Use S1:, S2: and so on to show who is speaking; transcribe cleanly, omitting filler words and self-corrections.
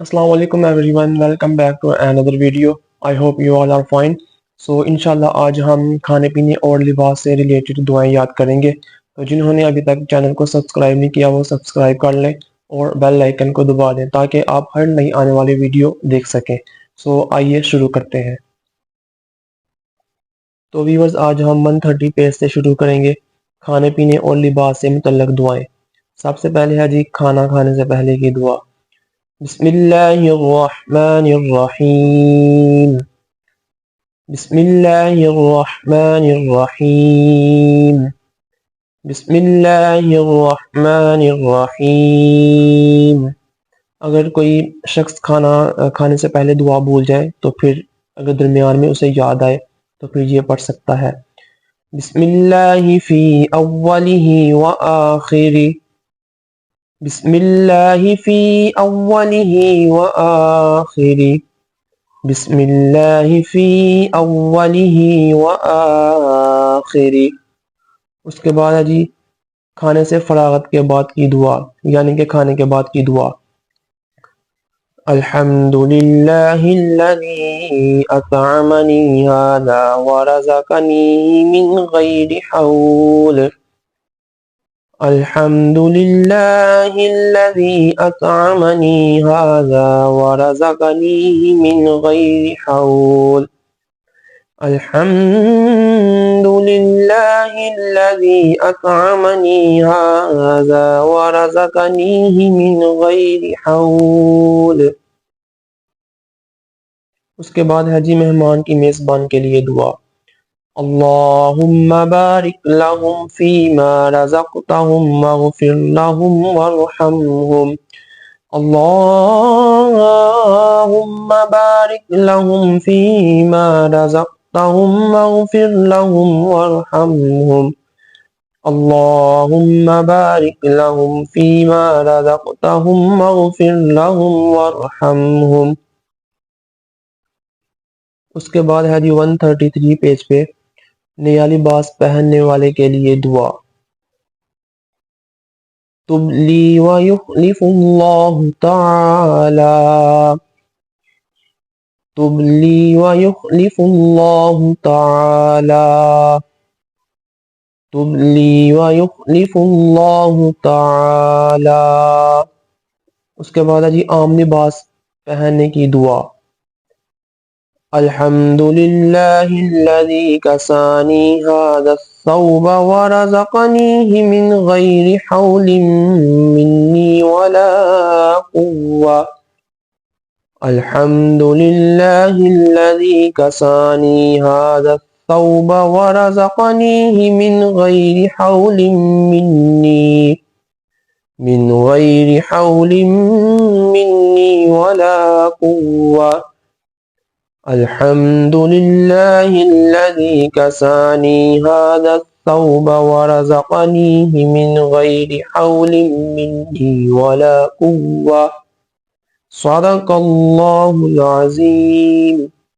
S1: Assalamu alaikum everyone, welcome back to another video. I hope you all are fine. So انشاءاللہ آج ہم کھانے پینے اور لباس سے ریلیٹڈ دعائیں یاد کریں گے. تو جنہوں نے ابھی تک چینل کو سبسکرائب نہیں کیا وہ سبسکرائب کر لیں اور بیل آئیکن کو دبا دیں تاکہ آپ ہر نئی آنے والی ویڈیو دیکھ سکیں. سو آئیے شروع کرتے ہیں. تو ویورز آج ہم 130 پیج سے شروع کریں گے کھانے پینے اور لباس سے متعلق دعائیں. سب سے پہلے ہے جی کھانا کھانے سے پہلے کی دعا. بسم اللہ الرحمن الرحیم. بسم اللہ الرحمن الرحیم. بسم اللہ الرحمن الرحیم. اگر کوئی شخص کھانا کھانے سے پہلے دعا بھول جائے تو پھر اگر درمیان میں اسے یاد آئے تو پھر یہ پڑھ سکتا ہے. بسم اللہ فی اولہ و آخرہ. بسم اللہ فی اولہ و آخرہ. بسم اللہ فی اولہ و آخرہ. اس کے بعد ہے جی کھانے سے فراغت کے بعد کی دعا یعنی کہ کھانے کے بعد کی دعا. الحمد للہ الذی اطعمنی ھذا ورزقنی من غیر حول. الحمد للہ الذی اطعمنی ھذا ورزقنی من غیر حول. الحمد للہ الذی اطعمنی ھذا ورزقنی من غیر حول. اس کے بعد ہے جی مہمان کی میزبان کے لیے دعا. اللہم بارک لہم فیما رزقتہم واغفر لہم وارحمہم. اللہم بارک لہم فیما رزقتہم واغفر لہم وارحمہم. اللہم بارک لہم فیما رزقتہم واغفر لہم وارحمہم. اس کے بعد ہے جی 133 پیج پہ نیا لباس پہننے والے کے لیے دعا. تبلی و یخلف اللہ تعالی. تبلی و یخلف اللہ تعالی. تبلی و یخلف اللہ تعالی. اس کے بعد ہے جی عام لباس پہننے کی دعا. الحمد للہ الذی کسانی ھذا الثوب ورزقنیہ من غیر حول منی ولا قوة. الحمد للہ الذی کسانی ھذا الثوب ورزقنیہ من غیر حول منی ولا قوة. الحمد للہ الذی کسانی ھذا الثوب ورزقنیہ من غیر حول منی ولا قوة. صدق اللہ العظیم.